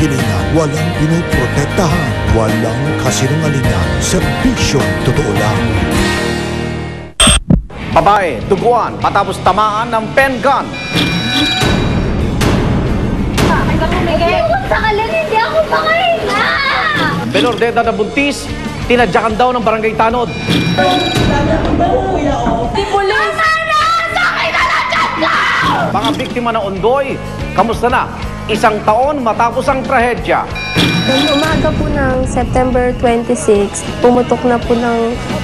kahilingan, walang pinoprotektahan, walang kasinungalingan, serbisyong totoo lang. Babae, duguan matapos tamaan ng pen gun. Sakalan, hindi ako makahinga! Menor de edad na buntis, tinadyakan daw ng barangay tanod. Mga biktima ng Ondoy, kamusta na? Isang taon matapos ang trahedya. Noong umaga po ng September 26, pumutok na po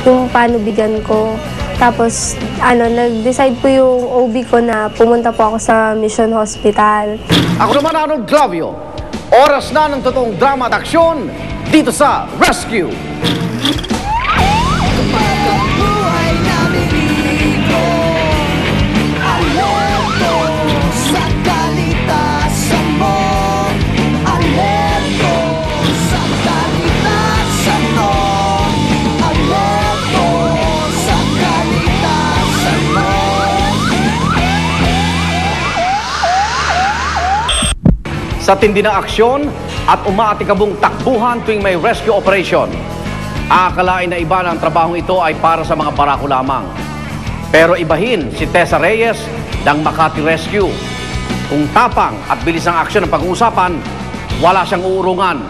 yung panubigan ko. Tapos, nag-decide po yung OB ko na pumunta po ako sa Mission Hospital. Ako naman, Arnold Glavio. Oras na ng totoong drama at aksyon dito sa Rescue. Sa tindi ng aksyon at umaatikabong takbuhan tuwing may rescue operation, aakalain na iba na ang trabahong ito ay para sa mga barako lamang. Pero ibahin si Tessa Reyes ng Makati Rescue. Kung tapang at bilis ang aksyon ng pag-uusapan, wala siyang uurungan.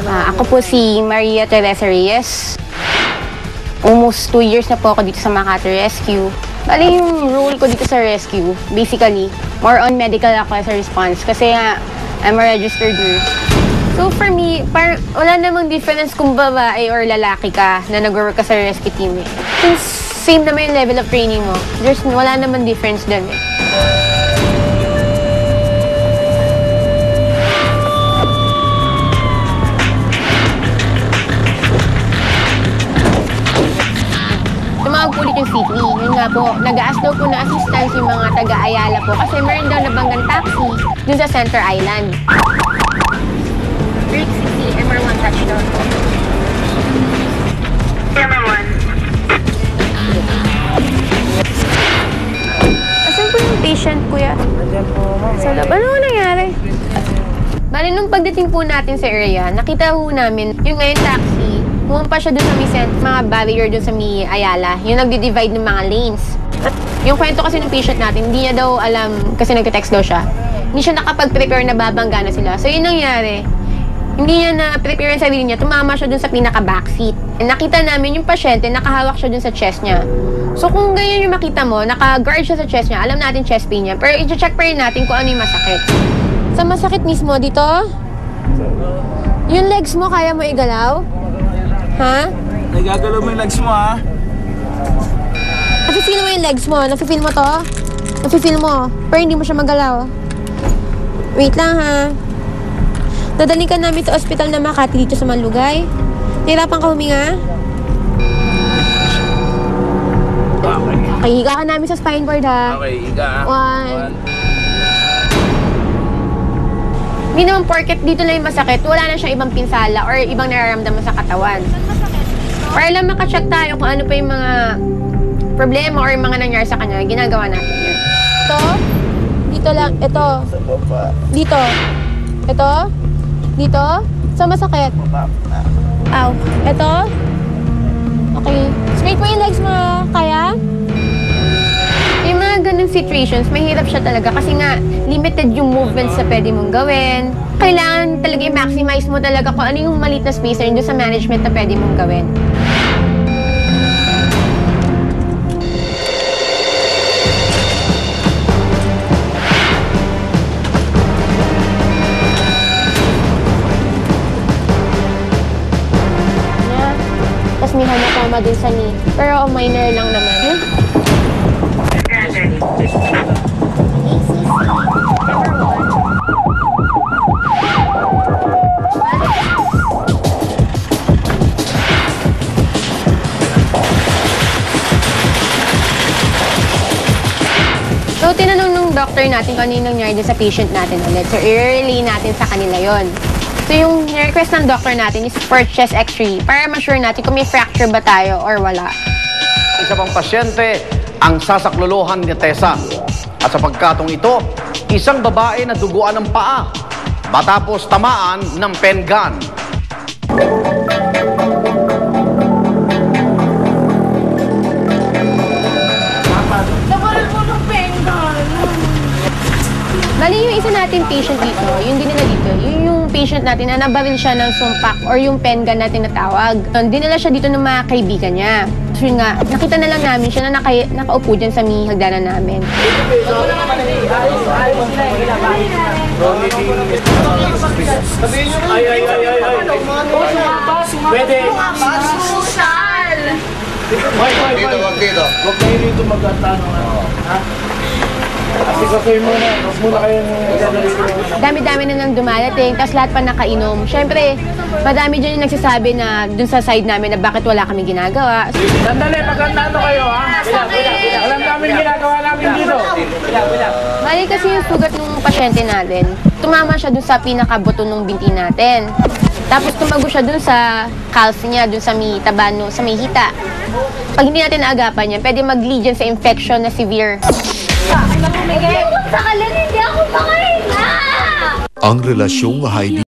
Ako po si Maria Teresa Reyes. Almost 2 years na po ako dito sa Makati Rescue. Bali, yung role ko dito sa rescue, basically, more on medical ako as a response kasi I'm a registered nurse. So for me, wala namang difference kung babae or lalaki ka na nag-work ka sa rescue team. Since same naman yung level of training mo, wala namang difference dun eh. Tumawag po ulit yung city. Yun nga po, nag-ask daw po na assistance yung mga taga-Ayala po kasi meron daw nabanggang taxi dun sa Center Island. Greek City, MR1 touchdown po. MR1. Asan po yung patient, kuya? Nandiyan po, ma'am. Sa lab. Ano nangyari? Bali, nung pagdating po natin sa area, nakita po namin yung ngayon taxi, pumampa siya doon sa may mga barrier doon sa may Ayala, yung nagdi-divide ng mga lanes. Yung kwento kasi ng patient natin, hindi niya daw alam, kasi nag-text daw siya, hindi siya nakapag-prepare na babangga na sila. So yun nangyari, hindi niya na-prepare ang sarili niya, tumama siya doon sa pinaka-backseat. Nakita namin yung pasyente, nakahawak siya doon sa chest niya. So kung ganyan yung makita mo, naka-guard siya sa chest niya, alam natin chest pain niya, pero i-check pa rin natin kung ano yung masakit. Sa masakit mismo dito, yung legs mo, kaya mo igalaw? Ha? Nagagalaw mo yung legs mo, ha? Nafe-feel mo yung legs mo? Nafe-feel mo to? Nafe-feel mo? Pero hindi mo siya magalaw. Wait lang, ha? Dadalhin ka namin sa ospital na Makati dito sa Malugay. Nahirapan ka huminga? Okay, higa ka namin sa spine board, ha? Okay, higa, ha? 1. Hindi naman porket dito lang yung masakit, wala na siyang ibang pinsala or ibang nararamdaman sa katawan. Para lang makacheck tayo kung ano pa yung mga problema or yung mga nangyari sa kanya, ginagawa natin yun. Ito, dito lang, ito, dito, ito, dito, sa masakit. Ow, ito, okay, straight mo yung legs mo, kaya? Yung mga ganung situations, mahirap siya talaga kasi nga limited yung movements na pwede mong gawin. Kailangan talaga i-maximize mo talaga kung ano yung maliit na space na doon sa management na pwede mong gawin. Tapos may hematoma din sa knee. Pero minor lang naman. So, tinanong nung doctor natin kung ano yung nangyari sa patient natin ulit. So, i-relay natin sa kanila yon. So, yung request ng doctor natin is for chest x-ray para ma-sure natin kung may fracture ba tayo or wala. isa pang pasyente ang sasaklolohan ni Tessa. At sa pagkatong ito, isang babae na duguan ng paa matapos tamaan ng pen gun. Bali, yung isa natin patient dito, yung dinala dito, yung patient natin na nabaril siya ng sumpak or yung pen gun natin na tawag. Dinala siya dito ng mga kaibigan niya. So yun nga, nakita na lang namin siya na nakaupo dyan sa may hagdanan namin. Pwede. Huwag kayo dito magtatanong. Ha? Kasi muna. Huwag muna kayong Dami-dami na nang dumarating, tapos lahat pa nakainom. Siyempre, madami dyan yung nagsasabi na dun sa side namin na bakit wala kami ginagawa. Sandali, magkantano kayo, ha? Alam namin ginagawa namin dito. Mali kasi yung sugat ng pasyente natin. Tumama siya dun sa pinakabuto ng binti natin. Tapos tumago siya dun sa calf niya, dun sa may tabano, sa may hita. Pag hindi natin naagapan yan, pwede mag-lead yan sa infection na severe. Sa kalan, hindi ako makahinga! Ang relasyong Heidi